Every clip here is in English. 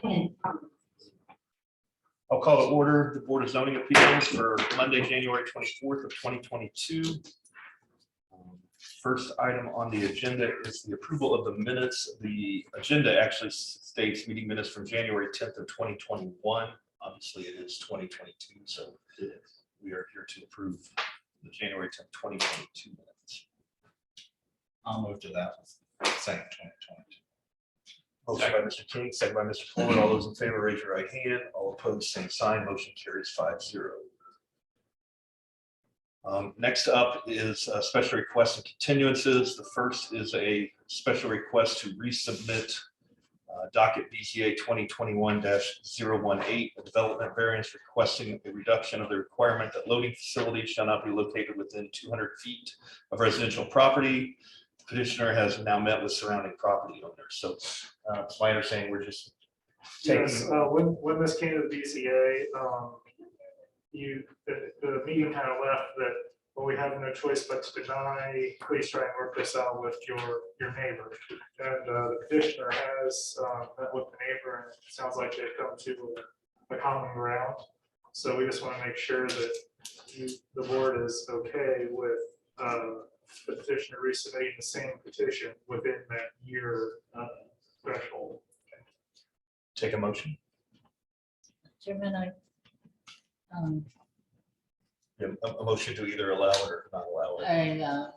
I'll call to order the Board of Zoning Appeals for Monday, January 24th of 2022. First item on the agenda is the approval of the minutes. The agenda actually states meeting minutes from January 10th of 2021. Obviously, it is 2022, so we are here to approve the January 10th, 2022 minutes. I'll move to that. Second, 2022. Motion by Mr. King, second by Mr. Fuller. All those in favor, raise your right hand. All opposed, same sign. Motion carries 5-0. Next up is special requests and continuances. The first is a special request to resubmit docket BZA 2021-018, a development variance requesting a reduction of the requirement that loading facilities shall not be located within 200 feet of residential property. The petitioner has now met with surrounding property owners. So it's my understanding we're just taking. Yes, when this came to the BCA, the meeting kind of left that, well, we have no choice but to deny, please try and work this out with your neighbor. And the petitioner has met with the neighbor, and it sounds like they've come to a common ground. So we just want to make sure that the board is okay with the petitioner resubmitting the same petition within that year threshold. Take a motion. Chairman, A motion to either allow it or not allow it. I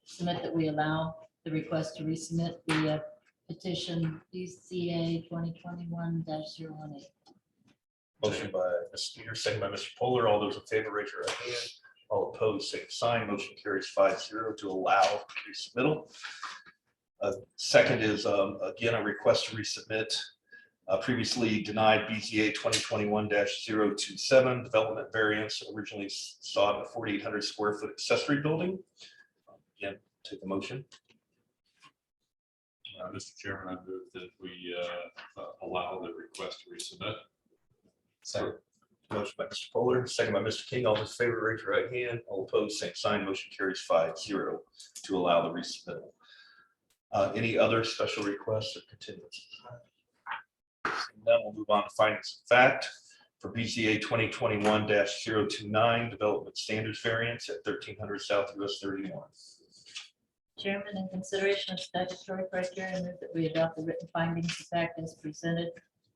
submit that we allow the request to resubmit the petition BCA 2021-018. Motion by Ms. Peters, second by Mr. Polar. All those in favor, raise your right hand. All opposed, same sign. Motion carries 5-0 to allow resubmittal. Second is again a request to resubmit previously denied BZA 2021-027 development variance, originally sought a 4,800 square foot accessory building. Again, take the motion. Mr. Chairman, I move that we allow the request to resubmit. Second. Motion by Mr. Polar, second by Mr. King. All those in favor, raise your right hand. All opposed, same sign. Motion carries 5-0 to allow the resubmittal. Any other special requests or continuances? Then we'll move on to findings of fact for BZA 2021-029 development standards variance at 1300 South US 31. Chairman, in consideration of statutory criteria, I move that we adopt the written findings of fact as presented,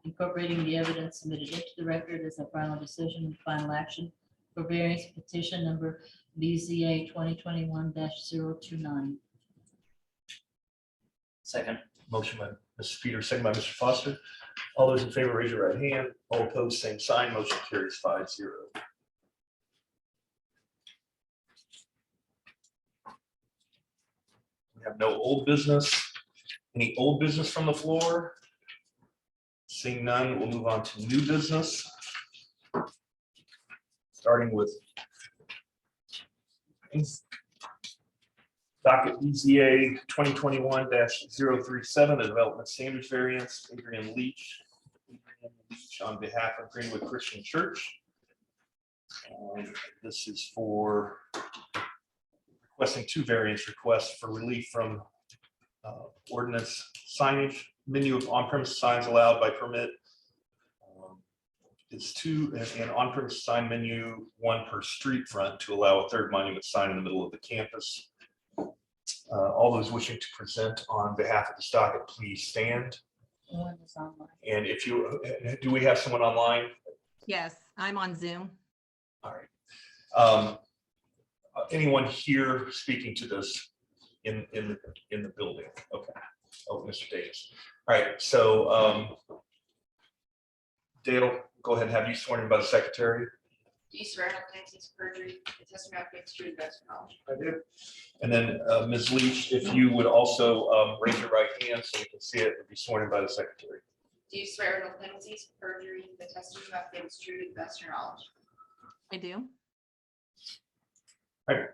incorporating the evidence submitted into the record as a final decision and final action for variance petition number BZA 2021-029. Second. Motion by Mrs. Peters, second by Mr. Foster. All those in favor, raise your right hand. All opposed, same sign. Motion carries 5-0. We have no old business. Any old business from the floor? Seeing none, we'll move on to new business. Starting with docket BZA 2021-037, the development standards variance, Adrian Leach on behalf of Greenwood Christian Church. This is for requesting two variance requests for relief from ordinance signage, menu of on-premise signs allowed by permit. It's two, and on-premise sign menu, one per street front to allow a third monument sign in the middle of the campus. All those wishing to present on behalf of the docket, please stand. One is online. And if you, do we have someone online? Yes, I'm on Zoom. All right. Anyone here speaking to this in the building? Okay. Oh, Mr. Davis. All right. So Dale, go ahead and have you sworn in by the secretary. Do you swear on Nancy's perjury, the testimony of faith, true, to the best of your knowledge? I do. And then Ms. Leach, if you would also raise your right hand so we can see it and be sworn in by the secretary. Do you swear no penalties, perjury, the testimony of faith, is true, to the best of your knowledge? I do. All right.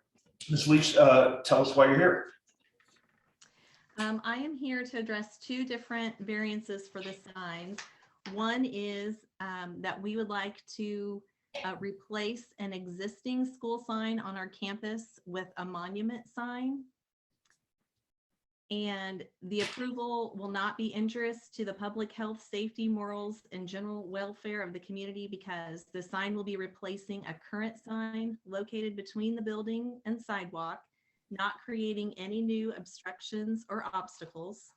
Ms. Leach, tell us why you're here. I am here to address two different variances for the signs. One is that we would like to replace an existing school sign on our campus with a monument sign. And the approval will not be injurious to the public health, safety, morals, and general welfare of the community because the sign will be replacing a current sign located between the building and sidewalk, not creating any new obstructions or obstacles.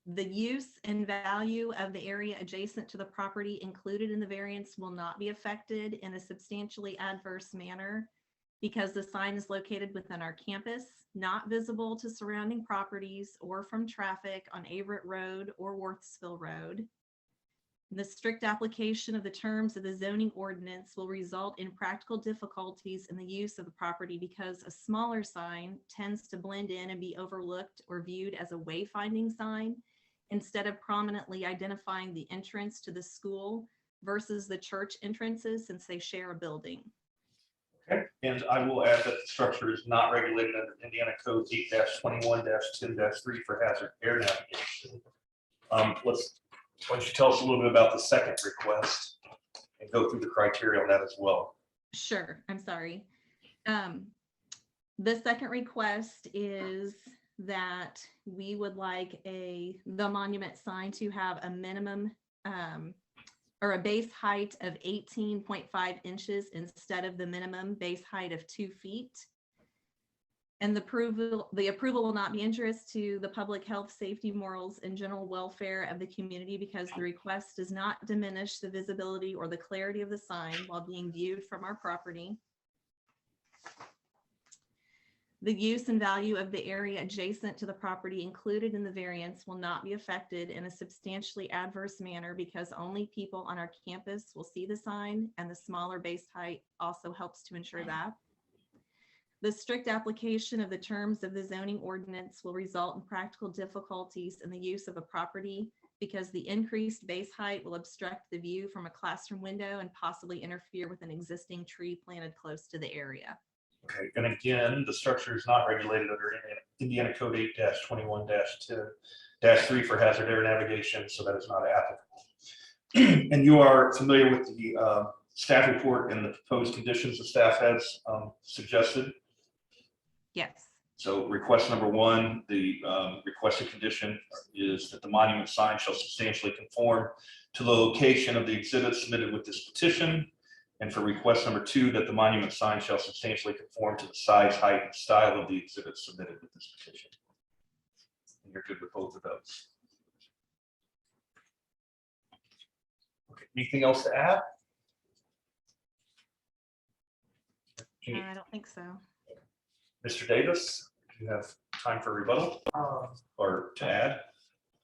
The use and value of the area adjacent to the property included in the variance will not be affected in a substantially adverse manner because the sign is located within our campus, not visible to surrounding properties or from traffic on Everett Road or Worthsville Road. The strict application of the terms of the zoning ordinance will result in practical difficulties in the use of the property because a smaller sign tends to blend in and be overlooked or viewed as a wayfinding sign instead of prominently identifying the entrance to the school versus the church entrances since they share a building. Okay, and I will add that the structure is not regulated under Indiana Code 8-21-10-3 for hazard air navigation. Why don't you tell us a little bit about the second request and go through the criteria on that as well? Sure, I'm sorry. The second request is that we would like the monument sign to have a minimum or a base height of 18.5 inches instead of the minimum base height of 2 feet. And the approval will not be injurious to the public health, safety, morals, and general welfare of the community because the request does not diminish the visibility or the clarity of the sign while being viewed from our property. The use and value of the area adjacent to the property included in the variance will not be affected in a substantially adverse manner because only people on our campus will see the sign, and the smaller base height also helps to ensure that. The strict application of the terms of the zoning ordinance will result in practical difficulties in the use of a property because the increased base height will obstruct the view from a classroom window and possibly interfere with an existing tree planted close to the area. Okay, and again, the structure is not regulated under Indiana Code 8-21-10-3 for hazard air navigation, so that is not applicable. And you are familiar with the staff report and the proposed conditions the staff has suggested? Yes. So request number one, the requested condition is that the monument sign shall substantially conform to the location of the exhibit submitted with this petition. And for request number two, that the monument sign shall substantially conform to the size, height, and style of the exhibit submitted with this petition. And you're good with both of those. Okay, anything else to add? I don't think so. Mr. Davis, do you have time for rebuttal or to add?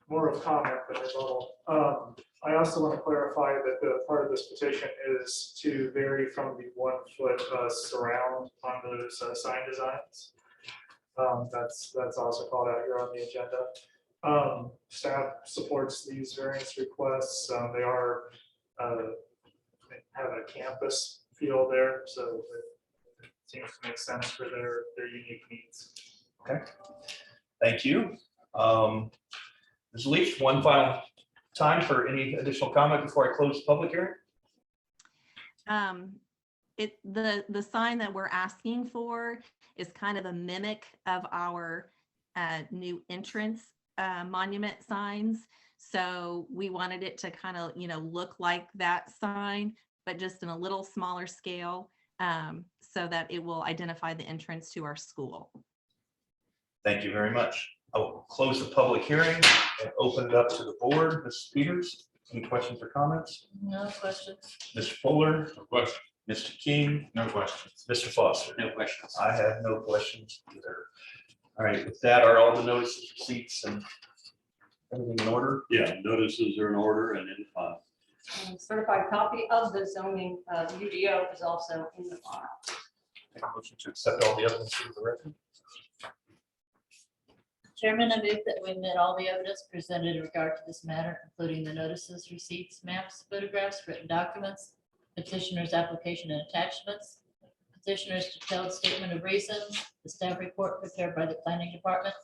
More of comment than rebuttal. I also want to clarify that the part of this petition is to vary from the 1 foot surround on those sign designs. That's also called out here on the agenda. Staff supports these variance requests. They are have a campus feel there, so it seems to make sense for their unique needs. Okay, thank you. Ms. Leach, one final time for any additional comment before I close the public hearing? The sign that we're asking for is kind of a mimic of our new entrance monument signs. So we wanted it to kind of, look like that sign, but just in a little smaller scale, so that it will identify the entrance to our school. Thank you very much. I'll close the public hearing and open it up to the board. Ms. Peters, any questions or comments? No questions. Mr. Fuller, No question. Mr. King, No questions. Mr. Foster. No questions. I have no questions either. All right, with that, are all the notices, receipts, and everything in order? Yeah, notices are in order and in file. Certified copy of the zoning UDO is also in the file. Make a motion to accept all the evidence for the record. Chairman, I move that we admit all the evidence presented in regard to this matter, including the notices, receipts, maps, photographs, written documents, petitioner's application and attachments, petitioner's detailed statement of reasons, the staff report prepared by the planning department,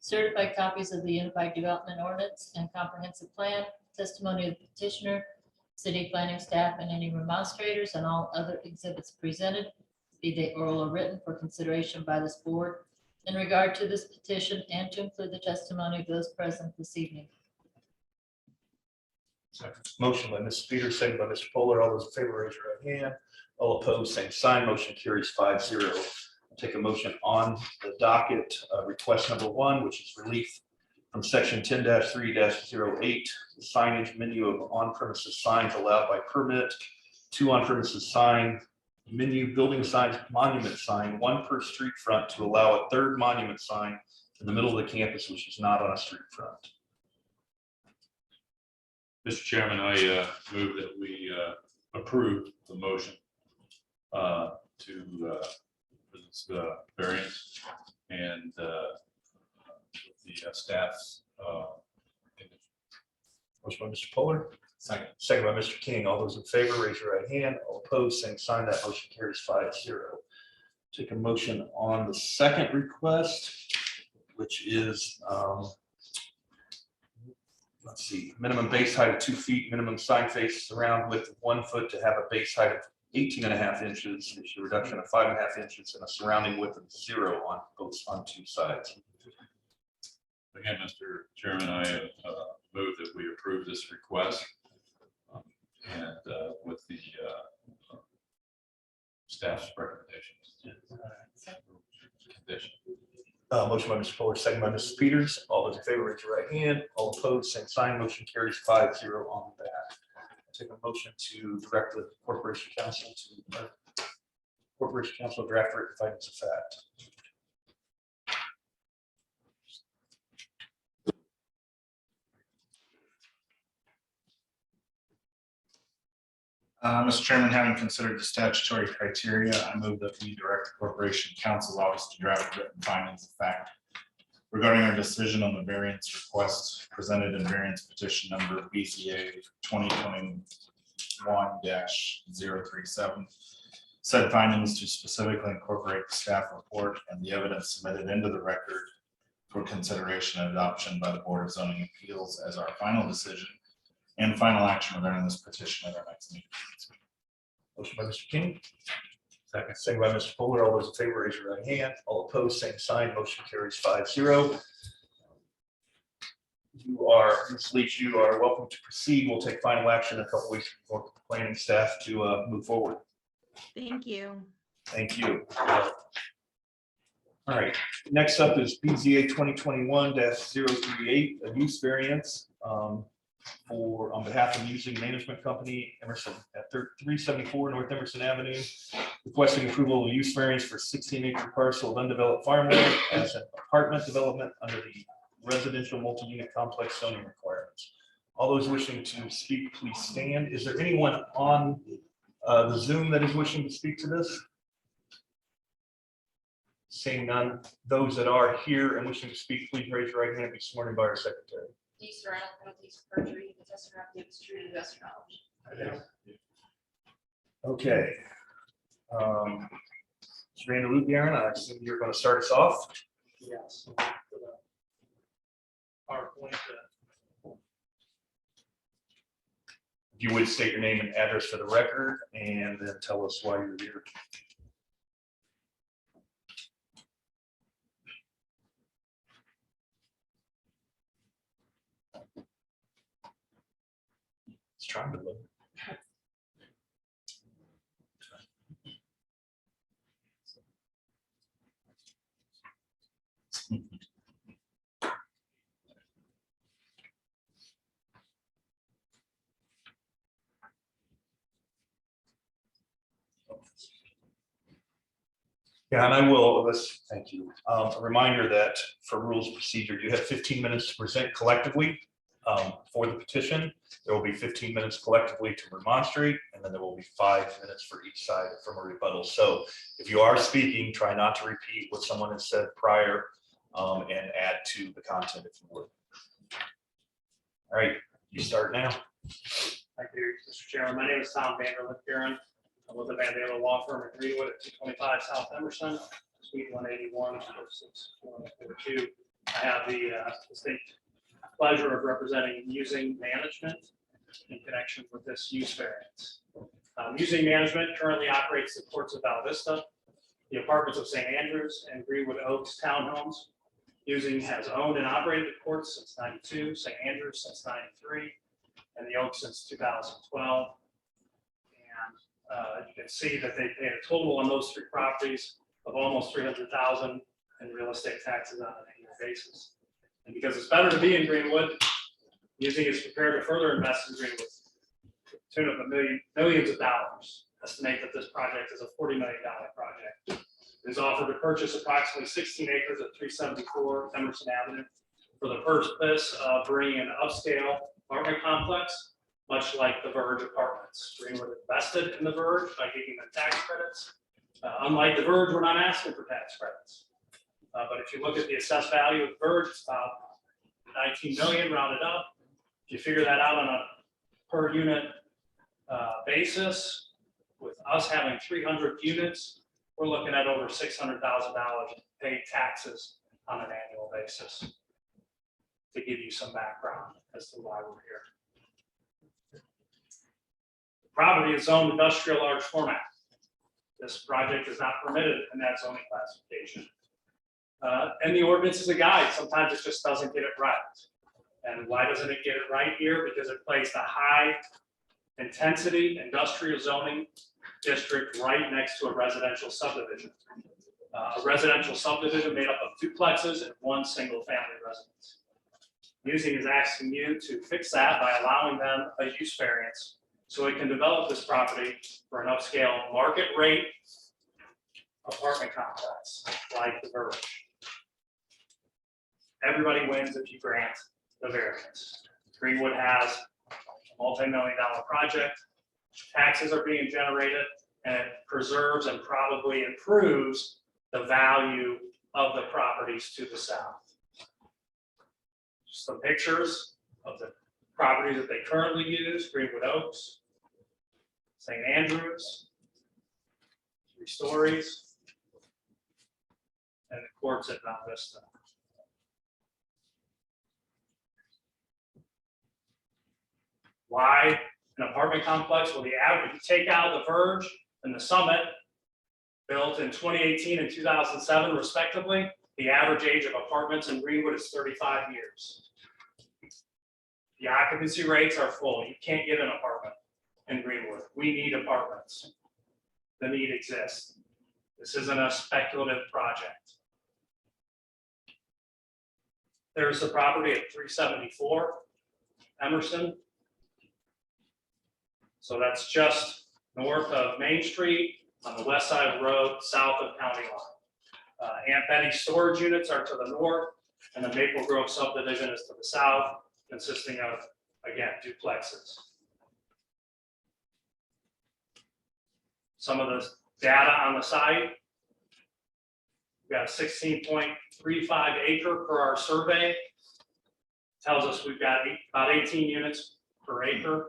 certified copies of the Unified Development Ordinance and Comprehensive Plan, testimony of the petitioner, city planning staff, and any remonstrators, and all other exhibits presented, be they oral or written, for consideration by this board, in regard to this petition and to include the testimony of those present this evening. Motion by Mrs. Peters, second by Mr. Fuller. All those in favor, raise your right hand. All opposed, same sign. Motion carries 5-0. I'll take a motion on the docket, request number 1, which is relief from section 10-3-08, signage menu of on-premises signs allowed by permit, 2 on-premises sign menu, building signs, monument sign, 1 per street front to allow a 3rd monument sign in the middle of the campus, which is not on a street front. Mr. Chairman, I move that we approve the motion for this variance and the staff's condition. Motion by Mr. Fuller, Second. second by Mr. King. All those in favor, raise your right hand. All opposed, same sign. That motion carries 5-0. Take a motion on the second request, which is, let's see, minimum base height of 2 feet, minimum sign face surround width of 1 foot to have a base height of 18.5 inches, a reduction of 5.5 inches, and a surrounding width of 0 on 2 sides. Again, Mr. Chairman, I move that we approve this request and with the staff's recommendations. Condition. Motion by Mr. Fuller, second by Mrs. Peters. All those in favor, raise your right hand. All opposed, same sign. Motion carries 5-0 on that. Take a motion to direct the Corporation Council to draft written findings of fact. Mr. Chairman, having considered the statutory criteria, I move that we direct the Corporation Counsel's Office to draft written findings of fact regarding our decision on the variance request presented in variance petition number BZA 2021-037. Said findings to specifically incorporate the staff report and the evidence submitted into the record for consideration and adoption by the Board of Zoning Appeals as our final decision and final action regarding this petition at our next meeting. Motion by Mr. King. Second by Mr. Fuller. All those in favor, raise your right hand. All opposed, same sign. Motion carries 5-0. You are, Ms. Leach, you are welcome to proceed. We'll take final action in a couple weeks before planning staff to move forward. Thank you. Thank you. All right, next up is BZA 2021-038, a use variance on behalf of Using Management Company, Emerson, at 374 North Emerson Avenue, requesting approval of a use variance for 16-acre parcel of undeveloped farmland as an apartment development under the residential multi-unit complex zoning requirements. All those wishing to speak, please stand. Is there anyone on the Zoom that is wishing to speak to this? Seeing none, those that are here and wishing to speak, please raise your right hand and be sworn in by our secretary. Do you swear on penalties of perjury, the testimony of the truth, the best of your knowledge? Okay. Mr. Lupian, I assume you're going to start us off. Yes. PowerPoint. If you would state your name and address for the record and then tell us why you're here. It's trying to look. Yeah, and I will, thank you. A reminder that for rules of procedure, you have 15 minutes to present collectively for the petition. There will be 15 minutes collectively to remonstrate, and then there will be 5 minutes for each side from a rebuttal. So if you are speaking, try not to repeat what someone has said prior and add to the content if you would. All right, you start now. Thank you, Mr. Chairman. My name is Tom Vanderlip Karen. I'm with the Van Dalen Law Firm at Greenwood at 225 South Emerson, Suite 181, 46142. I have the distinct pleasure of representing Using Management in connection with this use variance. Using Management currently operates the courts of Val Vista. the apartments of St. Andrews and Greenwood Oaks townhomes. Using has owned and operated the courts since 92, St. Andrews since 93, and the Oaks since 2012. And you can see that they paid a total on those 3 properties of almost $300,000 in real estate taxes on an annual basis. And because it's better to be in Greenwood, Using is prepared to further invest in Greenwood to the tune of millions of dollars. Estimate that this project is a $40 million project. It is offered to purchase approximately 16 acres at 374 Emerson Avenue for the purpose of bringing an upscale apartment complex, much like the Verge Apartments. Greenwood invested in the Verge by giving them tax credits. Unlike the Verge, we're not asking for tax credits. But if you look at the assessed value of the Verge, it's about 19 million rounded up. If you figure that out on a per unit basis, with us having 300 units, we're looking at over $600,000 paid taxes on an annual basis. To give you some background as to why we're here. The property is zoned industrial large format. This project is not permitted in that zoning classification. And the ordinance is a guide. Sometimes it just doesn't get it right. And why doesn't it get it right here? Because it placed a high intensity industrial zoning district right next to a residential subdivision. A residential subdivision made up of duplexes and one single family residence. Using is asking you to fix that by allowing them a use variance so it can develop this property for an upscale market rate apartment complex like the Verge. Everybody wins if you grant the variance. Greenwood has a multi-million-dollar project. Taxes are being generated, and it preserves and probably improves the value of the properties to the south. Some pictures of the properties that they currently use: Greenwood Oaks, St. Andrews, 3 stories, and the courts at Mount Vista. Why an apartment complex? Well, the average, if you take out the Verge and the Summit, built in 2018 and 2007 respectively, the average age of apartments in Greenwood is 35 years. The occupancy rates are full. You can't get an apartment in Greenwood. We need apartments. The need exists. This isn't a speculative project. There's the property at 374 Emerson. So that's just north of Main Street on the west side of the road, south of County Line. Aunt Betty's storage units are to the north, and the Maple Grove subdivision is to the south, consisting of, again, duplexes. Some of the data on the site: we've got a 16.35 acre per our survey. Tells us we've got about 18 units per acre.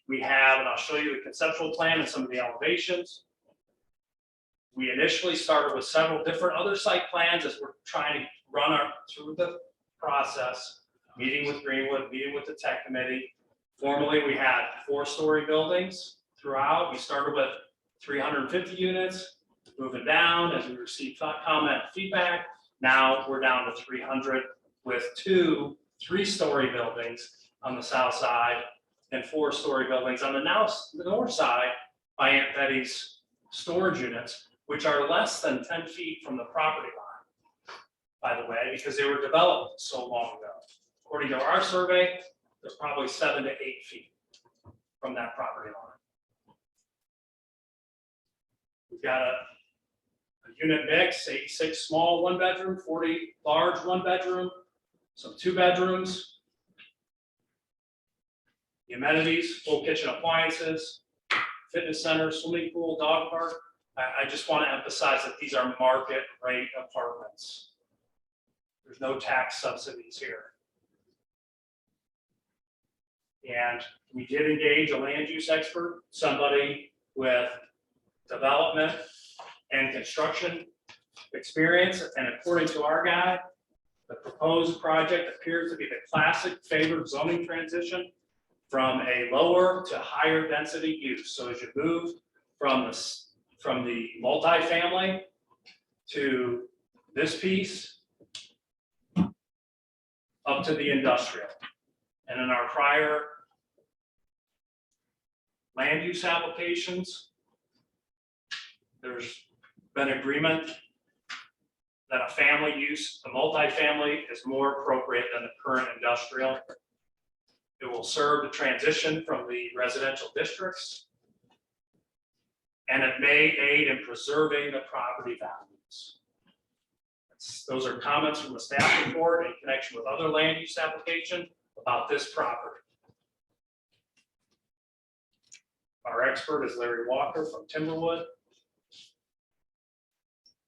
We have, and I'll show you the conceptual plan and some of the elevations. We initially started with several different other site plans as we're trying to run through the process, meeting with Greenwood, meeting with the tech committee. Formerly, we had 4-story buildings throughout. We started with 350 units, moving down as we received comment feedback. Now we're down to 300 with 2 3-story buildings on the south side and 4-story buildings on the north side by Aunt Betty's storage units, which are less than 10 feet from the property line, by the way, because they were developed so long ago. According to our survey, they're probably 7 to 8 feet from that property line. We've got a unit mix: 86 small 1-bedroom, 40 large 1-bedroom, some 2-bedrooms. The amenities: full kitchen appliances, fitness center, swimming pool, dog park. I just want to emphasize that these are market rate apartments. There's no tax subsidies here. And we did engage a land use expert, somebody with development and construction experience. And according to our guy, the proposed project appears to be the classic favored zoning transition from a lower to higher density use. So as you move from the from the multifamily to this piece up to the industrial. And in our prior land use applications, there's been agreement that a family use, a multifamily is more appropriate than the current industrial. It will serve the transition from the residential districts, and it may aid in preserving the property values. Those are comments from the staff report in connection with other land use application about this property. Our expert is Larry Walker from Timberwood.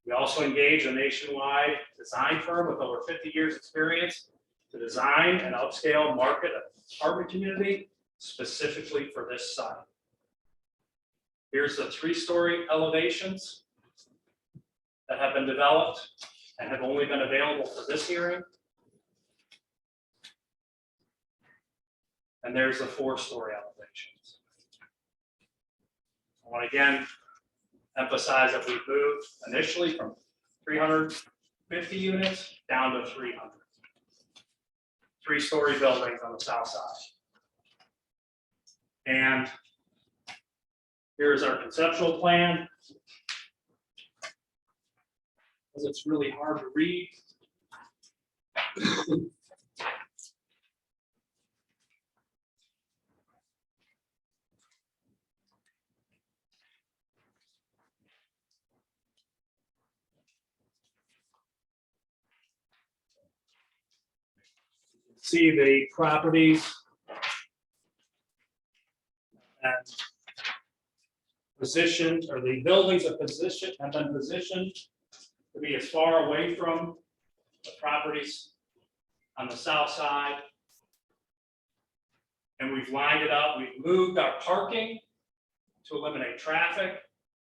We also engage a nationwide design firm with over 50 years experience to design an upscale market apartment community specifically for this site. Here's the 3-story elevations that have been developed and have only been available for this hearing. And there's the 4-story elevations. I want to again emphasize that we've moved initially from 350 units down to 300. 3-story buildings on the south side. And here's our conceptual plan. Because it's really hard to read. See the properties and positioned, or the buildings have been positioned to be as far away from the properties on the south side. And we've lined it up. We've moved our parking to eliminate traffic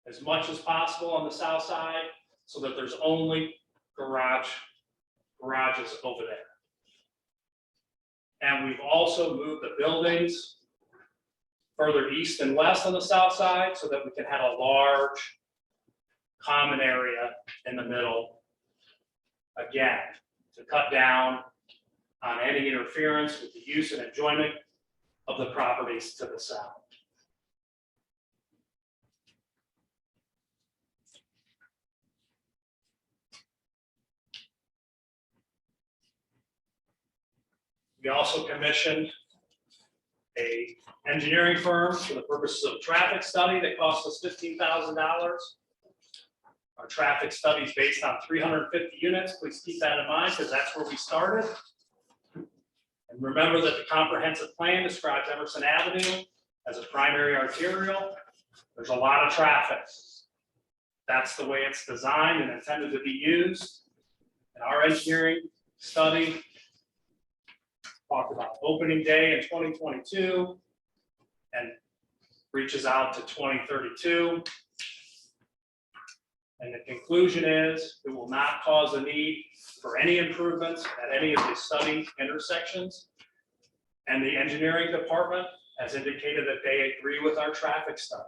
as much as possible on the south side so that there's only garages over there. And we've also moved the buildings further east and west on the south side so that we can have a large common area in the middle. Again, to cut down on any interference with the use and enjoyment of the properties to the south. We also commissioned an engineering firm for the purposes of a traffic study that cost us $15,000. Our traffic study is based on 350 units. Please keep that in mind because that's where we started. And remember that the comprehensive plan describes Emerson Avenue as a primary arterial. There's a lot of traffic. That's the way it's designed and intended to be used. And our engineering study talked about opening day in 2022 and reaches out to 2032. And the conclusion is it will not cause the need for any improvements at any of the study intersections. And the engineering department has indicated that they agree with our traffic study.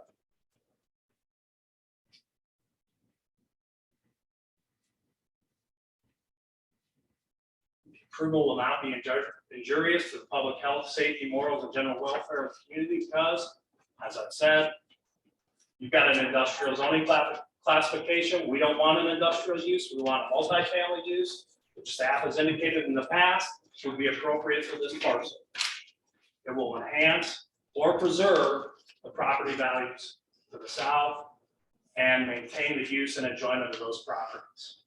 Approval will not be injurious to the public health, safety, morals, and general welfare of the community because, as I've said, you've got an industrial zoning classification. We don't want an industrial use. We want a multifamily use, which staff has indicated in the past would be appropriate for this parcel. It will enhance or preserve the property values to the south and maintain the use and enjoyment of those properties.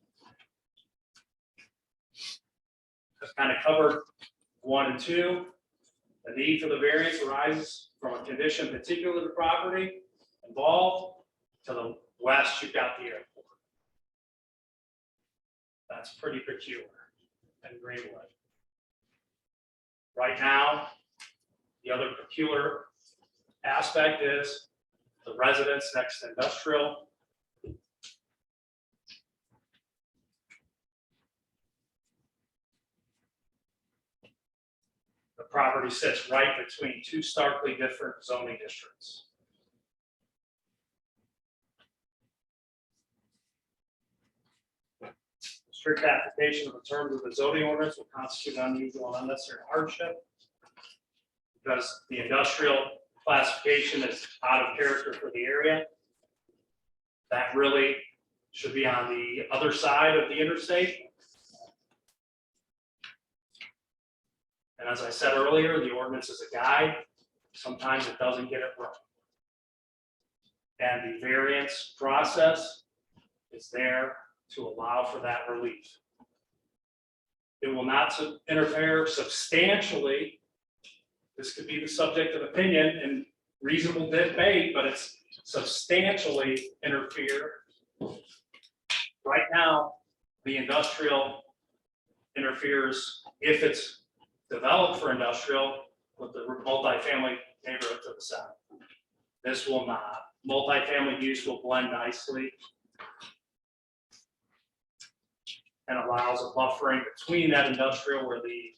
I've kind of covered 1 and 2. The need for the variance arises from a condition particular to the property involved. To the west, you've got the airport. That's pretty peculiar in Greenwood. Right now, the other peculiar aspect is the residence next to industrial. The property sits right between 2 starkly different zoning districts. strict application of the terms of the zoning ordinance will constitute unusual and unnecessary hardship. Because the industrial classification is out of character for the area. That really should be on the other side of the interstate. And as I said earlier, the ordinance is a guide. Sometimes it doesn't get it right. And the variance process is there to allow for that relief. It will not interfere substantially. This could be the subject of opinion and reasonable debate, but it's substantially interfere. Right now, the industrial interferes if it's developed for industrial with the multifamily neighborhood to the south. This will not. Multifamily use will blend nicely and allows a buffering between that industrial where the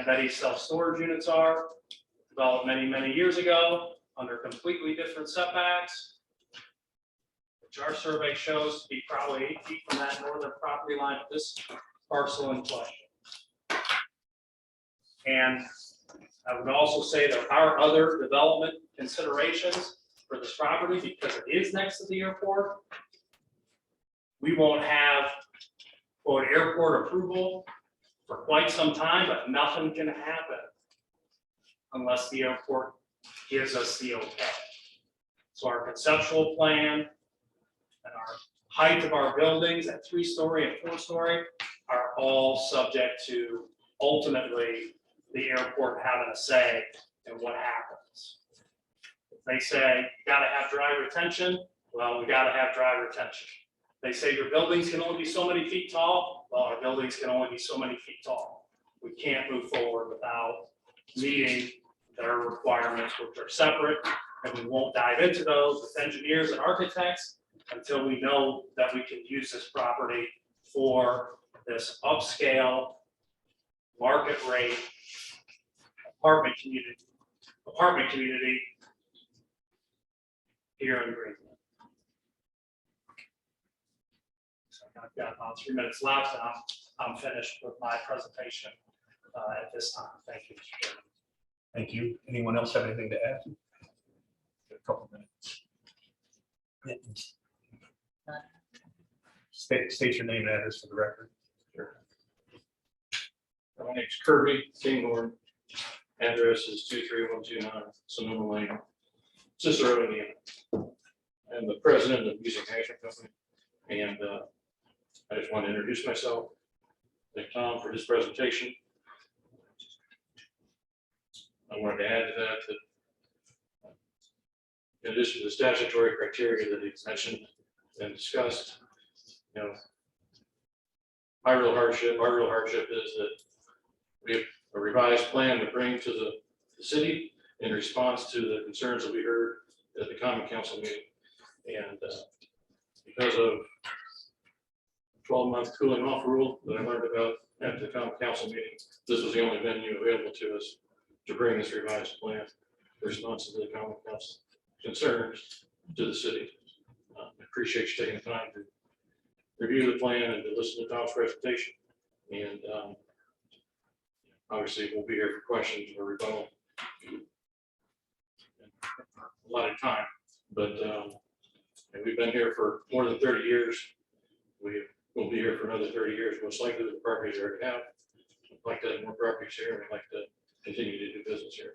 Betty self-storage units are, developed many, many years ago under completely different setbacks, which our survey shows to be probably 8 feet from that northern property line of this parcel in question. And I would also say there are other development considerations for this property because it is next to the airport. We won't have quote airport approval for quite some time, but nothing can happen unless the airport gives us the okay. So our conceptual plan and our height of our buildings at 3-story and 4-story are all subject to ultimately the airport having a say in what happens. If they say, you gotta have dry retention, well, we gotta have dry retention. They say your buildings can only be so many feet tall, well, our buildings can only be so many feet tall. We can't move forward without meeting their requirements, which are separate, and we won't dive into those with engineers and architects until we know that we can use this property for this upscale, market rate apartment community here in Greenwood. So I've got about 3 minutes left, and I'm finished with my presentation at this time. Thank you, Mr. Chairman. Thank you. Anyone else have anything to add? A couple minutes. State your name and address for the record. Sure. My name's Kirby Kinghorn. Address is 23129 Sonoma Lane, Cicero, Indiana. I'm the president of Music Management Company, and I just want to introduce myself. Thank Tom for his presentation. I wanted to add to that in addition to the statutory criteria that he's mentioned and discussed, you know, our real hardship is that we have a revised plan to bring to the city in response to the concerns that we heard at the common council meeting. And because of 12-month cooling off rule that I learned about at the common council meeting, this was the only venue available to us to bring this revised plan in response to the common council concerns to the city. I appreciate you taking the time to review the plan and to listen to Tom's presentation. And obviously we'll be here for questions or rebuttal. A lot of time, but and we've been here for more than 30 years. We will be here for another 30 years, most likely with the properties we already have. I'd like to have more properties here, and I'd like to continue to do business here.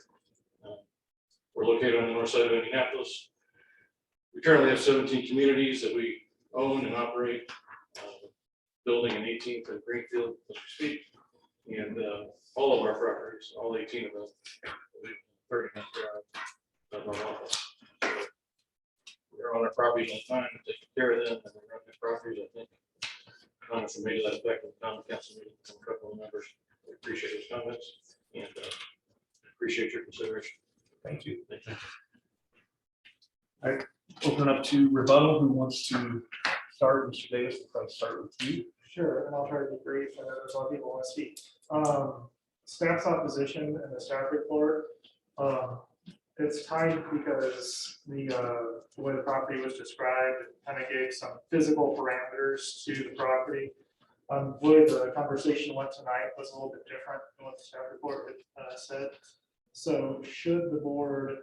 We're located on the north side of Indianapolis. We currently have 17 communities that we own and operate, building an 18th and Greenfield as we speak. And all of our properties, all 18 of them, we've 30 minutes drive of our office. We're on our properties on time, taking care of them, and we're on the properties. I think comments were made to that effect in the common council meeting from a couple of members. We appreciate those comments and appreciate your consideration. Thank you. Thank you. All right, open up to rebuttal. Who wants to start? Mr. Davis, we'll probably start with you. Sure, and I'll try to be brief, and there's a lot of people want to speak. Staff's opposition and the staff report, it's tight because the way the property was described kind of gave some physical parameters to the property. Where the conversation went tonight was a little bit different than what the staff report said. So should the board,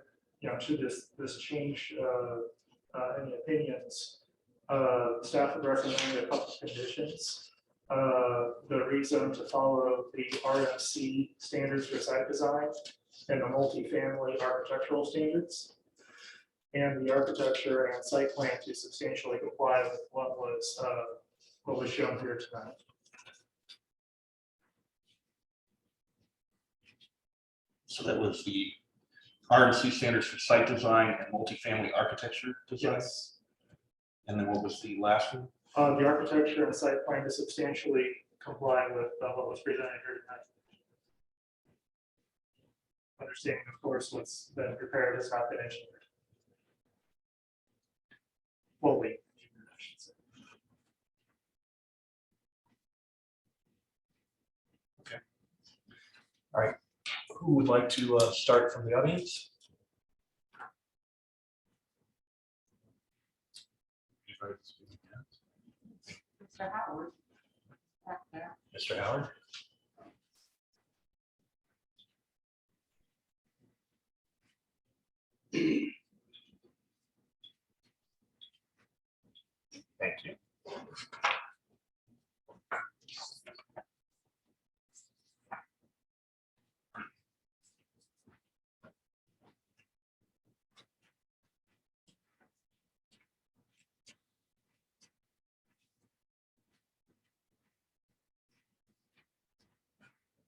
should this change any opinions, staff would recommend a couple of conditions. The rezone to follow the RMC standards for site design and the multifamily architectural standards. And the architecture and site plan to substantially comply with what was shown here tonight. So that was the RMC standards for site design and multifamily architecture design. Yes. And then what was the last one? The architecture and site plan to substantially comply with what was presented here tonight. Understanding, of course, what's been prepared has not been engineered. Fully. I should say. All right. Who would like to start from the audience? Mr. Howard. Back there. Mr. Howard? Thank you.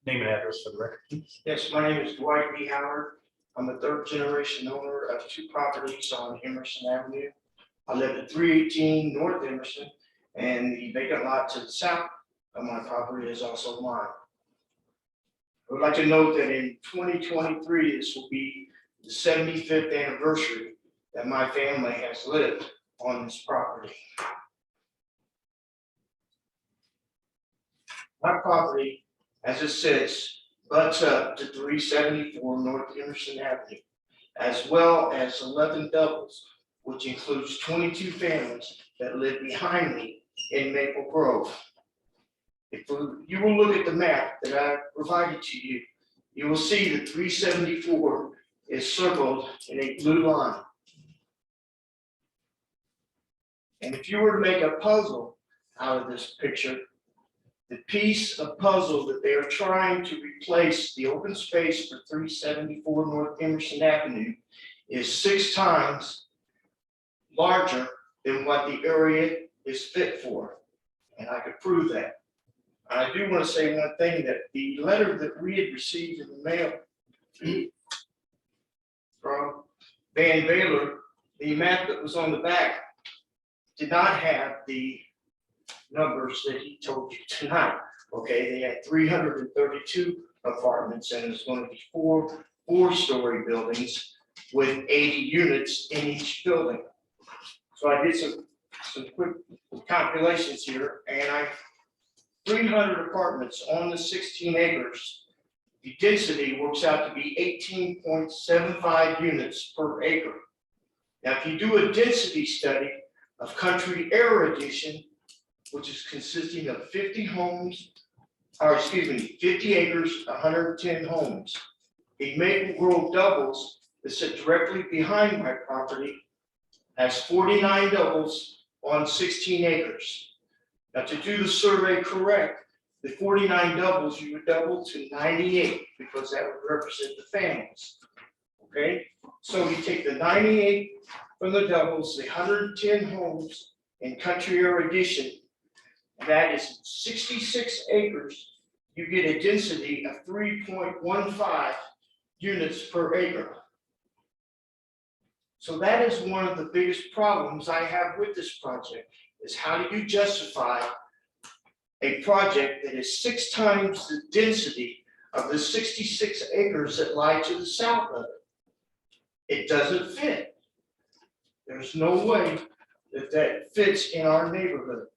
Name and address for the record, please. Yes, my name is Dwight B. Howard. I'm a third generation owner of 2 properties on Emerson Avenue. I live at 318 North Emerson, and the vacant lot to the south of my property is also mine. I would like to note that in 2023, this will be the 75th anniversary that my family has lived on this property. My property, as it sits, butts up to 374 North Emerson Avenue, as well as 11 doubles, which includes 22 families that live behind me in Maple Grove. If you will look at the map that I provided to you, you will see that 374 is circled in a blue line. And if you were to make a puzzle out of this picture, the piece of puzzle that they are trying to replace the open space for 374 North Emerson Avenue is 6 times larger than what the area is fit for. And I could prove that. I do want to say one thing, that the letter that we had received in the mail from Van Baylor, the map that was on the back did not have the numbers that he told you tonight. Okay, they had 332 apartments, and it's going to be 4 4-story buildings with 80 units in each building. So I did some quick calculations here, and 300 apartments on the 16 acres. The density works out to be 18.75 units per acre. Now, if you do a density study of Country Air Edition, which is consisting of 50 homes, 50 acres, 110 homes. The Maple Grove doubles that sit directly behind my property has 49 doubles on 16 acres. Now, to do the survey correct, the 49 doubles, you would double to 98, because that would represent the families. Okay, so you take the 98 from the doubles, the 110 homes in Country Air Edition, that is 66 acres, you get a density of 3.15 units per acre. So that is one of the biggest problems I have with this project, is how do you justify a project that is 6 times the density of the 66 acres that lie to the south of it? It doesn't fit. There's no way that that fits in our neighborhood.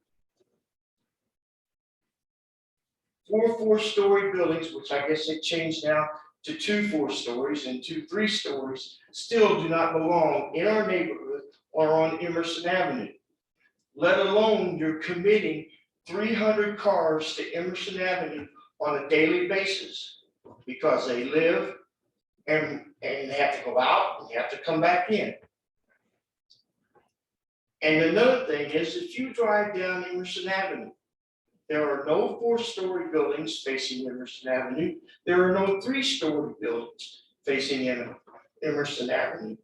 4 4-story buildings, which I guess they changed now to 2 4 stories and 2 3 stories, still do not belong in our neighborhood or on Emerson Avenue. Let alone you're committing 300 cars to Emerson Avenue on a daily basis because they live and they have to go out and they have to come back in. And another thing is, if you drive down Emerson Avenue, there are no 4-story buildings facing Emerson Avenue. There are no 3-story buildings facing Emerson Avenue.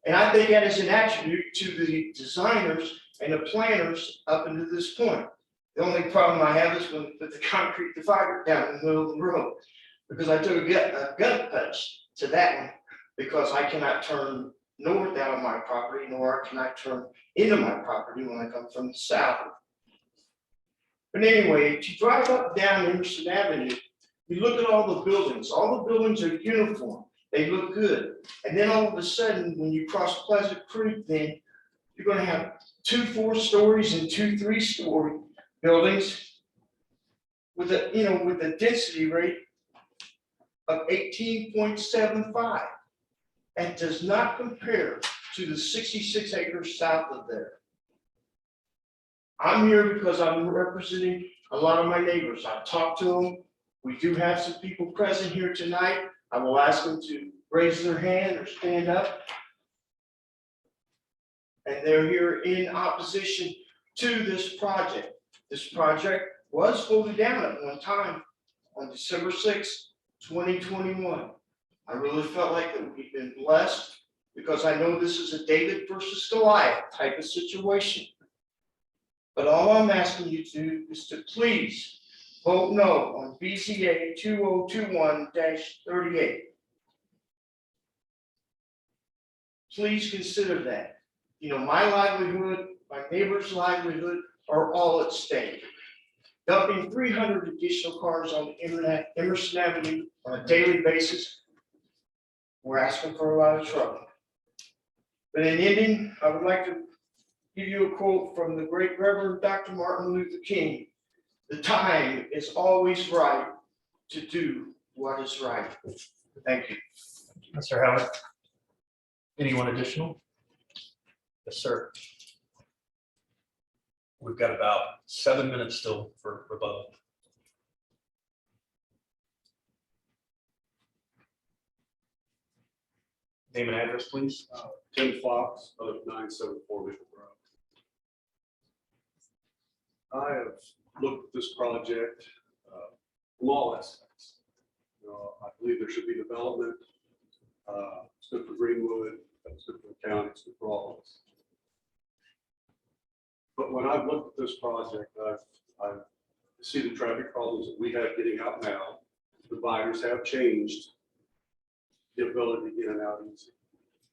And I think that is an attribute to the designers and the planners up until this point. The only problem I have is when they put the concrete divider down in the middle of the road, because I took a gut punch to that one, because I cannot turn north out of my property, nor can I turn into my property when I come from the south. But anyway, if you drive up down Emerson Avenue, you look at all the buildings are uniform, they look good. And then all of a sudden, when you cross Pleasant Creek, then you're gonna have 2 4-stories and 2 3-story buildings with a density rate of 18.75. That does not compare to the 66 acres south of there. I'm here because I'm representing a lot of my neighbors. I've talked to them. We do have some people present here tonight. I will ask them to raise their hand or stand up. And they're here in opposition to this project. This project was voted down at one time on December 6, 2021. I really felt like that we've been blessed because I know this is a David versus Goliath type of situation. But all I'm asking you to do is to please vote no on BZA 2021-38. Please consider that. You know, my livelihood, my neighbor's livelihood are all at stake. Dumping 300 additional cars on Emerson Avenue on a daily basis, we're asking for a lot of trouble. But in ending, I would like to give you a quote from the great Reverend Dr. Martin Luther King. The time is always right to do what is right. Thank you. Mr. Howard. Anyone additional? Yes, sir. We've got about 7 minutes still for rebuttal. Name and address, please. Tim Fox of 974 Maple Grove. I have looked at this project from all aspects. I believe there should be development. It's good for Greenwood, it's good for the county, it's good for all of us. But when I've looked at this project, I see the traffic problems that we have getting out now. Dividers have changed the ability to get in and out easy.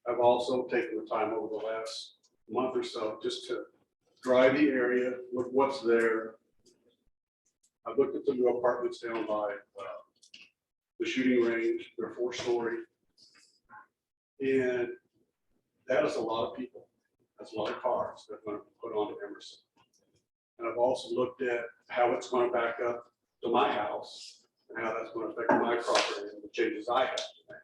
I've also taken the time over the last month or so just to drive the area, look what's there. I've looked at the new apartments down by the shooting range. They're 4-story. And that is a lot of people. That's a lot of cars that are going to be put onto Emerson. And I've also looked at how it's going to back up to my house and how that's going to affect my property and the changes I have to make.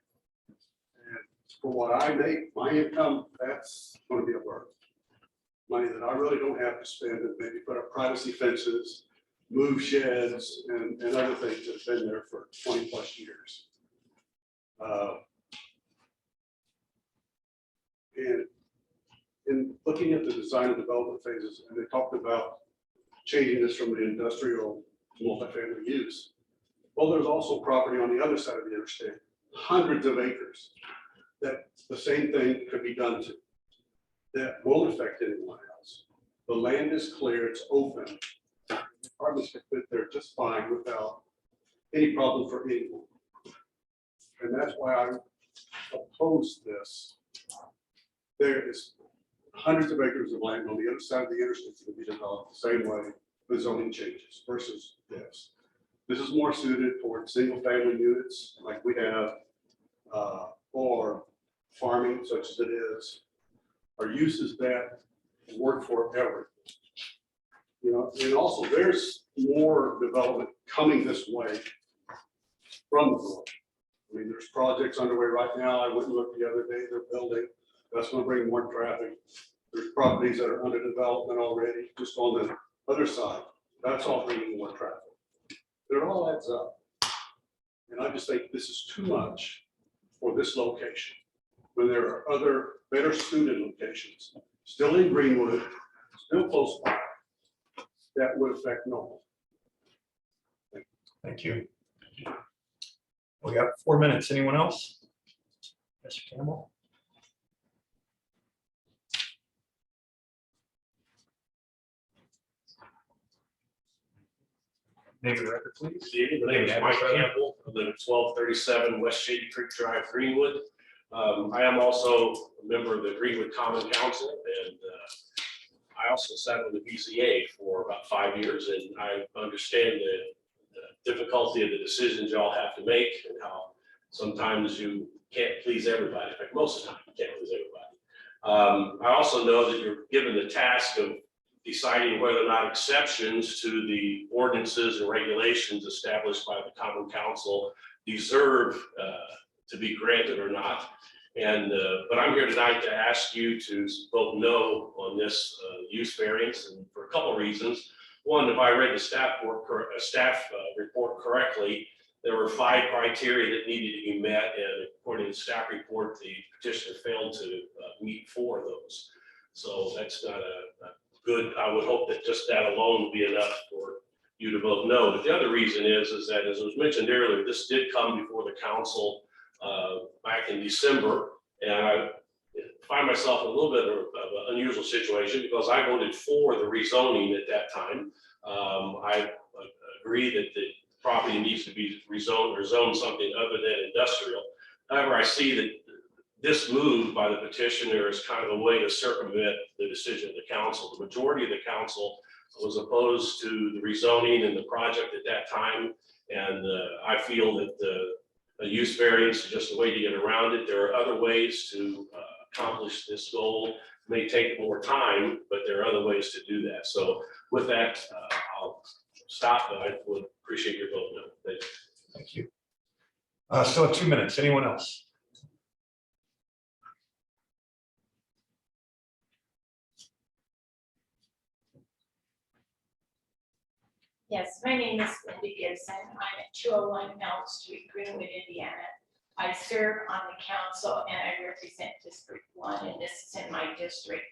And for what I make, my income, that's going to be a burden. Money that I really don't have to spend and maybe put up privacy fences, move sheds, and other things that have been there for 20 plus years. And in looking at the design and development phases, and they talked about changing this from an industrial to multifamily use. Well, there's also property on the other side of the interstate, hundreds of acres, that the same thing could be done to. That won't affect anyone else. The land is clear, it's open. Apartments can fit there just fine without any problem for anyone. And that's why I oppose this. There is hundreds of acres of land on the other side of the interstate that can be developed the same way with zoning changes versus this. This is more suited for single family units like we have, or farming such as it is, or uses that work forever. You know, and also there's more development coming this way from the north. I mean, there's projects underway right now. I went and looked the other day, they're building. That's going to bring more traffic. There's properties that are under development already, just on the other side That's all bringing more traffic. It all adds up. And I just think this is too much for this location, when there are other better suited locations, still in Greenwood, still close by, that would affect no one. Thank you. We got 4 minutes. Anyone else? Mr. Campbell? Name and record, please. Good evening. My name is Mike Campbell. I live at 1237 West Shady Creek Drive, Greenwood. I am also a member of the Greenwood Common Council, and I also sat on the BCA for about 5 years, and I understand the difficulty of the decisions y'all have to make and how sometimes you can't please everybody. In fact, most of the time you can't please everybody. I also know that you're given the task of deciding whether or not exceptions to the ordinances and regulations established by the Common Council deserve to be granted or not. And but I'm here tonight to ask you to vote no on this use variance, and for a couple of reasons. One, if I read the staff report correctly, there were 5 criteria that needed to be met, and according to the staff report, the petitioner failed to meet 4 of those. So that's not a good. I would hope that just that alone would be enough for you to vote no. But the other reason is that, as was mentioned earlier, this did come before the council back in December, and I find myself in a little bit of an unusual situation because I voted for the rezoning at that time. I agree that the property needs to be rezoned or zoned something other than industrial. However, I see that this move by the petitioner is kind of a way to circumvent the decision of the council. The majority of the council was opposed to the rezoning and the project at that time, and I feel that a use variance is just a way to get around it. There are other ways to accomplish this goal. It may take more time, but there are other ways to do that. So with that, I'll stop. I would appreciate your vote no. Thank you. Still have 2 minutes. Anyone else? Yes, my name is Linda Gibson. I'm at 201 Elm Street, Greenwood, Indiana. I serve on the council and I represent District 1, and this is in my district.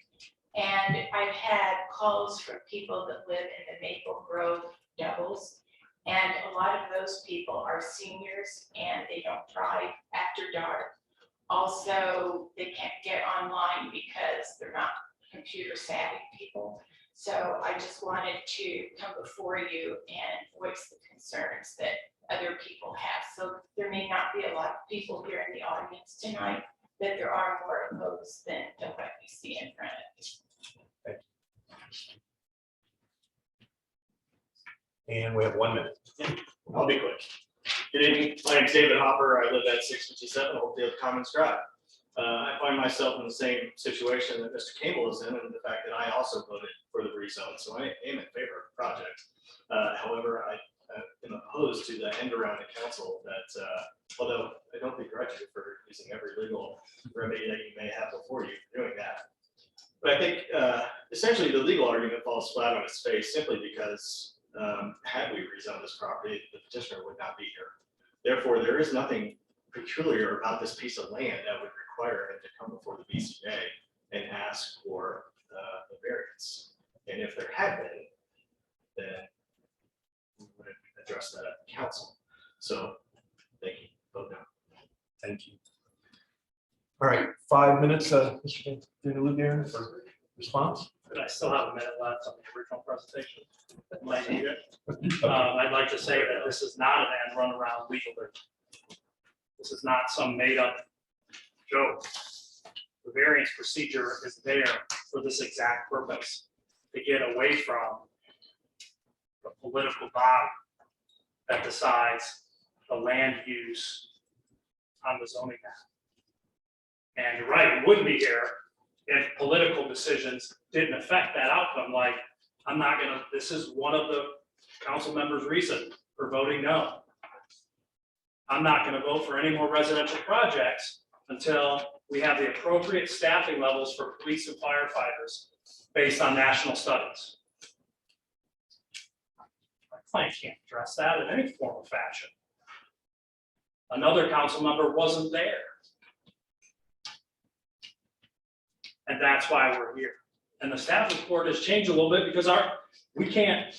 And I've had calls from people that live in the Maple Grove doubles. And a lot of those people are seniors and they don't drive after dark. Also, they can't get online because they're not computer savvy people. So I just wanted to come before you and voice the concerns that other people have. So there may not be a lot of people here in the audience tonight, but there are more opposed than what we see in front of you. And we have 1 minute. I'll be quick. Good evening. My name is David Hopper. I live at 657 Oakdale Commons Drive. I find myself in the same situation that Mr. Cable is in, and the fact that I also voted for the rezone, so I am in favor of the project. However, I am opposed to the end around the council that, although I don't begrudge you for using every legal remedy that you may have before you for doing that. But I think essentially the legal argument falls flat on its face simply because had we rezoned this property, the petitioner would not be here. Therefore, there is nothing peculiar about this piece of land that would require him to come before the BCA and ask for the variance. And if there had been, then we would address that at the council. So thank you. Vote no. Thank you. All right, 5 minutes, Mr. Lugier, for response. And I still have a minute left on the original presentation. Might need it. I'd like to say that this is not an end run around legal. This is not some made up joke. The variance procedure is there for this exact purpose, to get away from the political body that decides the land use on the zoning map. And you're right, we wouldn't be here if political decisions didn't affect that outcome. Like, I'm not gonna, this is one of the council members' reason for voting no. I'm not gonna vote for any more residential projects until we have the appropriate staffing levels for police and firefighters based on national studies. plan can't address that in any form or fashion. Another council member wasn't there. And that's why we're here. And the staff report has changed a little bit because we can't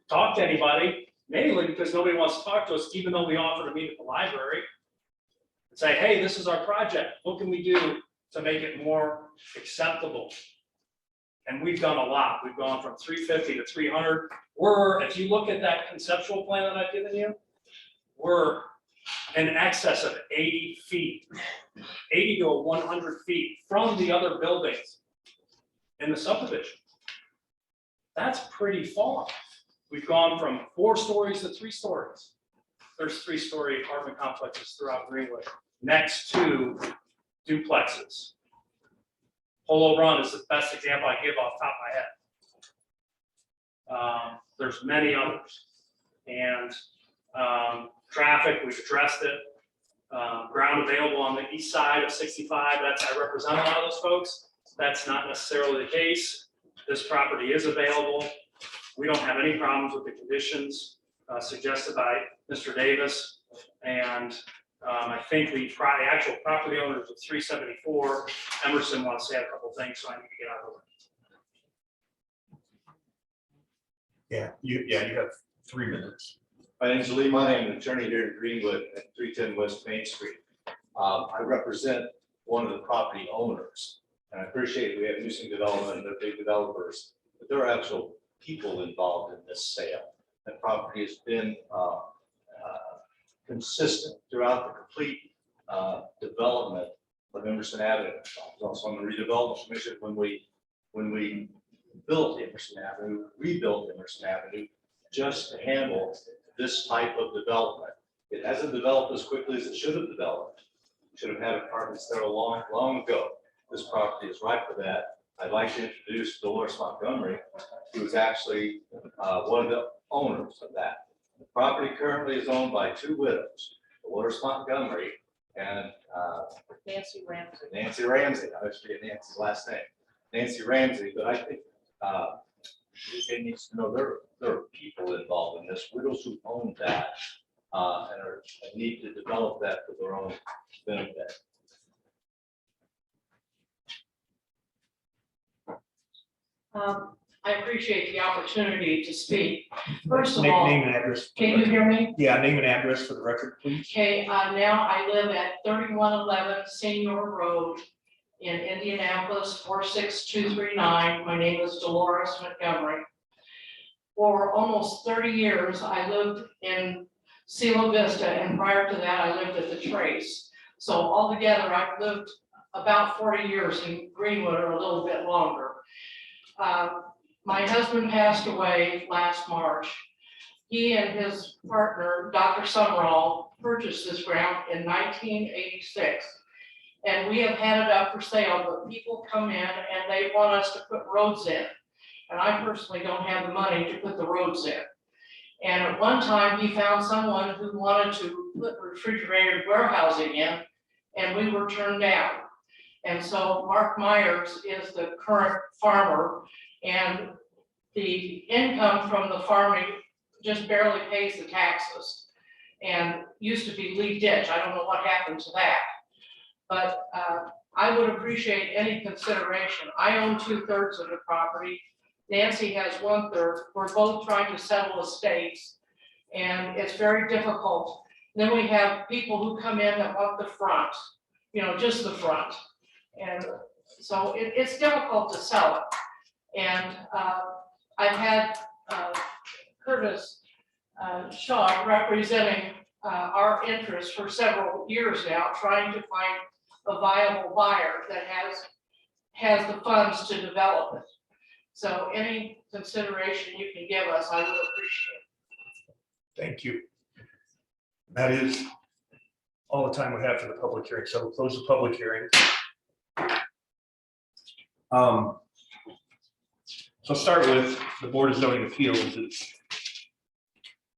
talk to anybody, mainly because nobody wants to talk to us, even though we offer to meet at the library. And say, hey, this is our project. What can we do to make it more acceptable? And we've done a lot. We've gone from 350 to 300. If you look at that conceptual plan that I've given you, we're in excess of 80 feet, 80 to 100 feet from the other buildings in the subdivision. That's pretty far. We've gone from 4 stories to 3 stories. There's 3-story apartment complexes throughout Greenwood next to duplexes. Polo Run is the best example I give off the top of my head. There's many others. And traffic, we've addressed it. Ground available on the east side of 65, I represent a lot of those folks. That's not necessarily the case. This property is available. We don't have any problems with the conditions suggested by Mr. Davis. And I think the actual property owners of 374, Emerson wants to say a couple things, so I need to get out of the way. You have 3 minutes. My name's Lee Money. I'm an attorney here in Greenwood at 310 West Main Street. I represent one of the property owners, and I appreciate we have using development and they're big developers, but there are actual people involved in this sale. That property has been consistent throughout the complete development of Emerson Avenue. I was also on the redevelopment commission when we built Emerson Avenue, rebuilt Emerson Avenue, just to handle this type of development. It hasn't developed as quickly as it should have developed. Should have had apartments there long ago. This property is right for that. I'd like to introduce Dolores Montgomery, who is actually one of the owners of that. The property currently is owned by 2 widows, Dolores Montgomery and Nancy Ramsey. Nancy Ramsey. I always forget Nancy's last name. Nancy Ramsey, but I think it needs to know there are people involved in this, widows who own that and need to develop that for their own benefit. I appreciate the opportunity to speak. First of all, Name and address. can you hear me? Yeah, name and address for the record, please. Okay, now I live at 3111 Senior Road in Indianapolis, 46239. My name is Dolores Montgomery. For almost 30 years, I lived in Sila Vista, and prior to that, I lived at the Trace. So altogether, I've lived about 40 years in Greenwood, or a little bit longer. My husband passed away last March. He and his partner, Dr. Summerall, purchased this ground in 1986. And we have had it up for sale, but people come in and they want us to put roads in. And I personally don't have the money to put the roads in. And at one time, he found someone who wanted to put refrigerated warehousing in, and we were turned down. And so Mark Myers is the current farmer, and the income from the farming just barely pays the taxes. And used to be Lee Ditch. I don't know what happened to that. But I would appreciate any consideration. I own 2/3 of the property. Nancy has 1/3. We're both trying to settle estates, and it's very difficult. Then we have people who come in that want the front, just the front. And so it's difficult to sell it. And I've had Curtis Shaw representing our interests for several years now, trying to find a viable buyer that has the funds to develop it. So any consideration you can give us, I would appreciate. Thank you. That is all the time we have for the public hearing. So we'll close the public hearing. So I'll start with the Board of Zoning Appeals.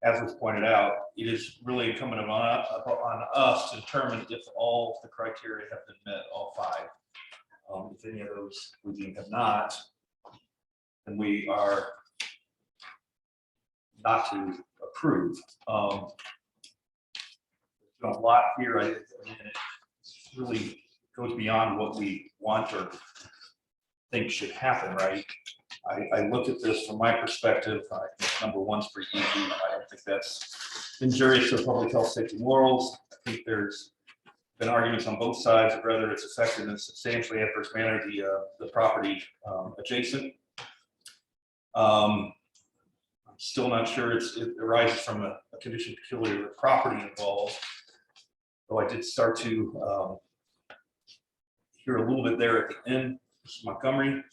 As was pointed out, it is really incumbent on us to determine if all the criteria have been met, all 5. If any of those we deem have not, then we are not to approve. There's a lot here. I mean, it really goes beyond what we want or think should happen, right? I look at this from my perspective. I think number one's pretty easy. I don't think that's injurious to public health, safety, morals. I think there's been arguments on both sides of whether it's affected in a substantially adverse manner the property adjacent. I'm still not sure it arises from a condition peculiar to the property involved. Though I did start to hear a little bit there at the end. This is Montgomery.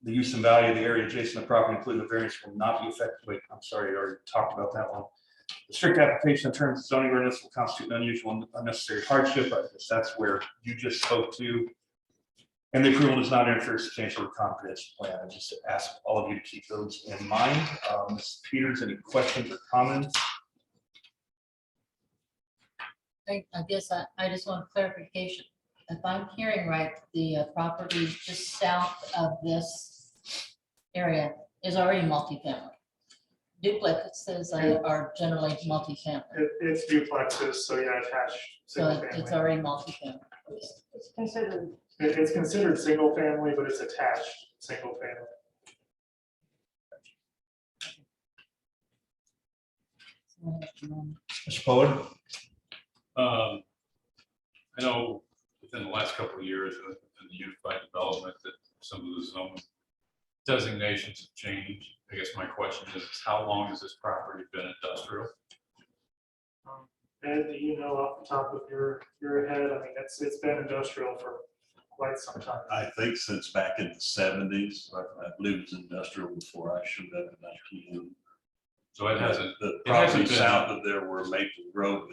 The use and value of the area adjacent to the property, including the variance, will not be affected. Wait, I'm sorry, I already talked about that one. The strict application in terms of zoning ordinance will constitute an unusual and unnecessary hardship. I guess that's where you just spoke to. And the approval does not interfere substantially with comprehensive plan. I just ask all of you to keep those in mind. Ms. Peters, any questions or comments? I guess I just want clarification. If I'm hearing right, the property just south of this area is already multifamily. Duplexes are generally multifamily. It's duplexes, so yeah, attached. So single it's family. already multifamily. It's considered. It's considered single family, but it's attached single family. Mr. Pollard? I know within the last couple of years in the unified development that some of the zone designations have changed. I guess my question is, how long has this property been industrial? Ed, do you know off the top of your head? I mean, it's been industrial for quite some time. I think since back in the 70s, I believe it was industrial before I showed up in 19. So it hasn't. The It hasn't property been, south of there where Maple Grove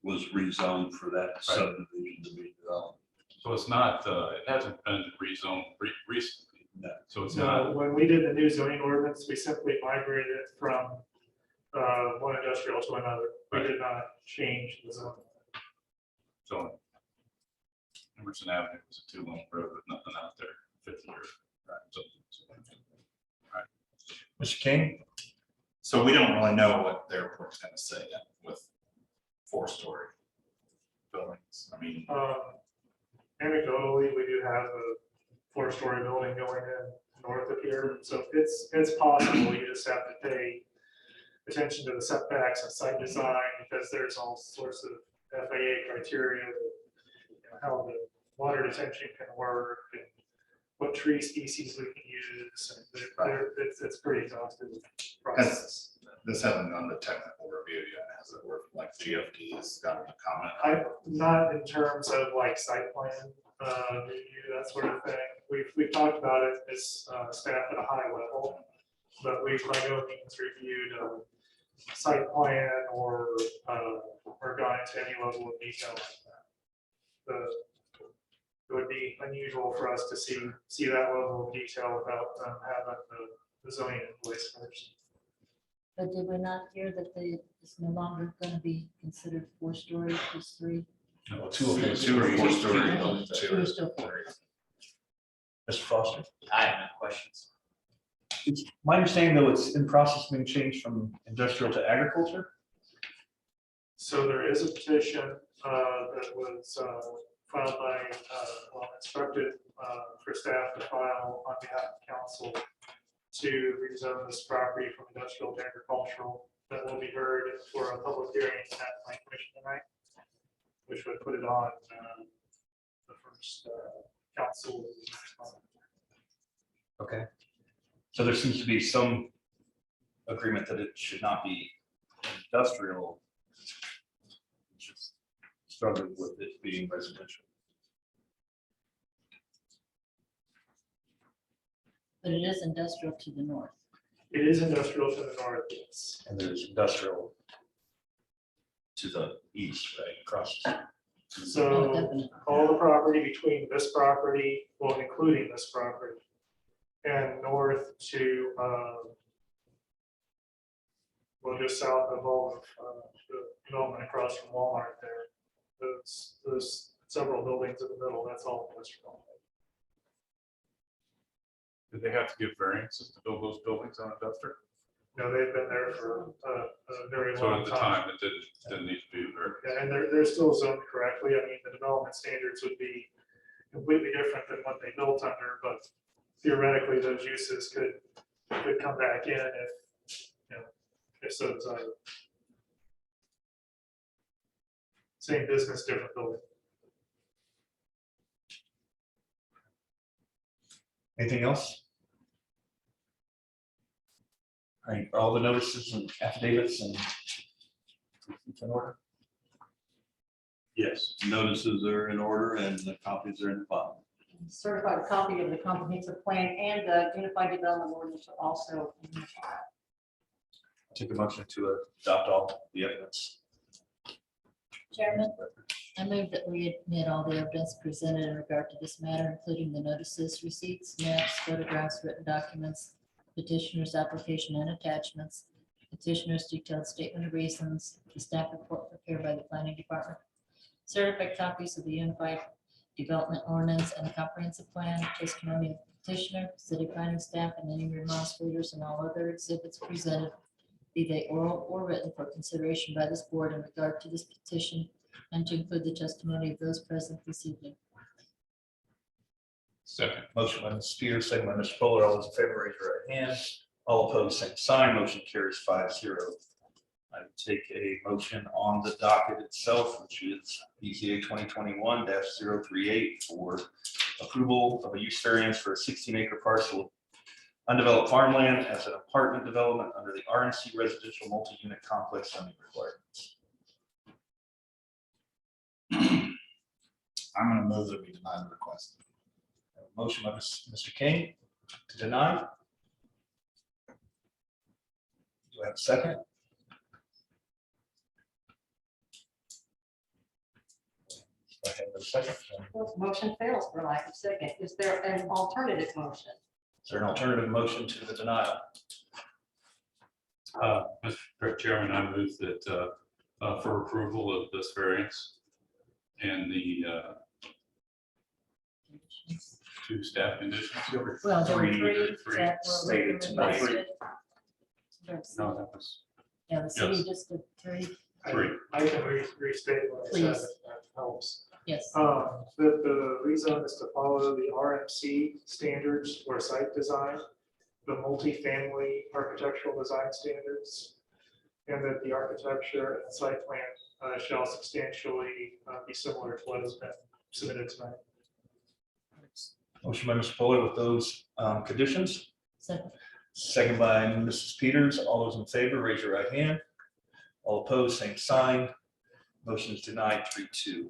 was rezoned for that subdivision to be developed. So it's not. It hasn't been rezoned recently. No. So it's So not. when we did the new zoning ordinance, we simply migrated it from one industrial to another. We did not change the zone. So Emerson Avenue was a 2-lane road with nothing out there 50 years. Right. So, All right. Mr. King? So we don't really know what the airport's going to say yet with 4-story buildings. I mean, Anecdotally, we do have a 4-story building going in north of here, so it's possible. You just have to pay attention to the setbacks and site design, because there's all sorts of FAA criteria, how the water detention can work and what tree species we can use. And it's pretty exhaustive process. this hasn't gone to technical review yet, has it? Worked like GFD has gotten a comment? Not in terms of like site plan review, that sort of thing. We've talked about it as staff at a high level, but we've by no means reviewed site plan or gone into any level of detail like that. It would be unusual for us to see that level of detail without having the zoning in place first. But did we not hear that it's no longer going to be considered 4-story, just 3? No, 2 or 4-story buildings. 2 is still 4. Mr. Foster? I have no questions. It's my understanding, though, it's in process of being changed from industrial to agriculture. So there is a petition that was filed by, instructed for staff to file on behalf of council to rezone this property from industrial to agricultural. That will be heard for a public hearing at planning commission tonight, which would put it on the first council. Okay. So there seems to be some agreement that it should not be industrial. Just struggling with it being residential. But it is industrial to the north. It is industrial to the north, yes. And there's industrial to the east, right, across. So all the property between this property, well, including this property, and north to, just south of all of the development across from Walmart there. Those several buildings in the middle, that's all industrial. Did they have to give variances to build those buildings on industrial? they've been there for a very So long at the time. time, it didn't need to be very. Yeah, and they're still zoned correctly. I mean, the development standards would be completely different than what they built under, but theoretically, those uses could come back in if so desired. Same business, different building. Anything else? All right, are all the notices and affidavits and in order? Yes, notices are in order and the copies are in the file. Certified copy of the comprehensive plan and the unified development ordinance are also in the file. Take a motion to adopt all the evidence. Chairman, I move that we admit all the evidence presented in regard to this matter, including the notices, receipts, maps, photographs, written documents, petitioner's application and attachments, petitioner's detailed statement of reasons, the staff report prepared by the planning department, certified copies of the unified development ordinance and the comprehensive plan, testimony of petitioner, city planning staff, and any remonstrators and all other exhibits presented, be they oral or written, for consideration by this board in regard to this petition, and to include the testimony of those present this evening. Second. Motion by Mrs. Peters, second by Mr. Fuller. All those in favor, raise your right hand. All opposed, same sign. Motion carries 5-0. I would take a motion on the docket itself, which is BZA 2021-038 for approval of a use variance for a 16-acre parcel of undeveloped farmland as an apartment development under the RNC residential multi-unit complex zoning requirements. I'm going to move that we deny the request. Motion by Mr. King to deny. Do I have a second? I have a second. Motion fails for lack of second. Is there an alternative motion? Is there an alternative motion to the denial? Mr. Chairman, I move that for approval of this variance and the two staff conditions. Well, there were Three three that were stated tonight. requested. No, that was Yeah, the city Yes. just did three. I can restate what I said, Please. if that helps. Yes. The rezone is to follow the RMC standards for site design, the multifamily architectural design standards, and that the architecture and site plan shall substantially be similar to what has been submitted tonight. Motion by Mr. Fuller with those conditions. Second. Second by Mrs. Peters. All those in favor, raise your right hand. All opposed, same sign. Motion is denied 3-2.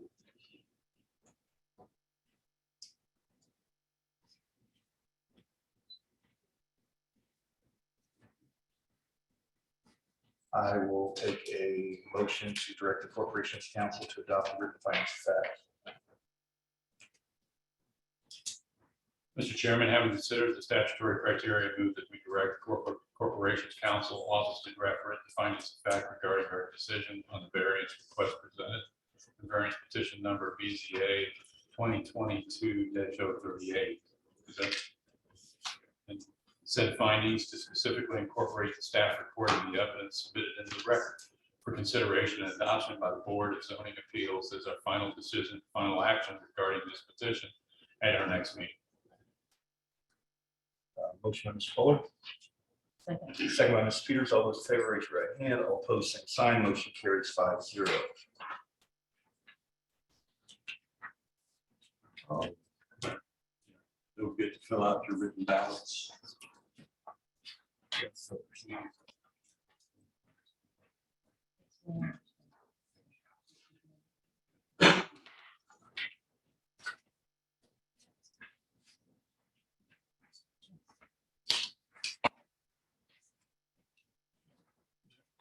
I will take a motion to direct the Corporation's Council to adopt the written findings of fact. Mr. Chairman, having considered the statutory criteria, move that we direct Corporations Council Office to draft written findings of fact regarding our decision on the variance request presented. The variance petition number BZA 2022-038. And said findings to specifically incorporate the staff report and the evidence submitted into the record for consideration and adoption by the Board of Zoning Appeals as our final decision, final action regarding this petition at our next meeting. Motion by Mr. Fuller. Second. Second by Mrs. Peters. All those in favor, raise your right hand. All opposed, same sign. Motion carries 5-0. Don't forget to fill out your written ballots.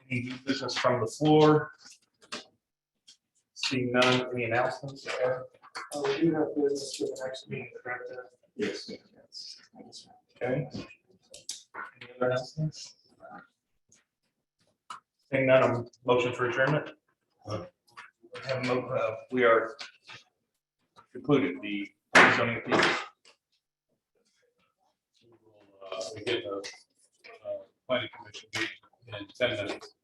Any new business from the floor? Seeing none, any announcements? We do have business for the next meeting, correct? Yes. Okay. Any other announcements? Seeing none, a motion for adjournment. We are concluded the zoning appeals. We get a planning commission meeting in 10 minutes.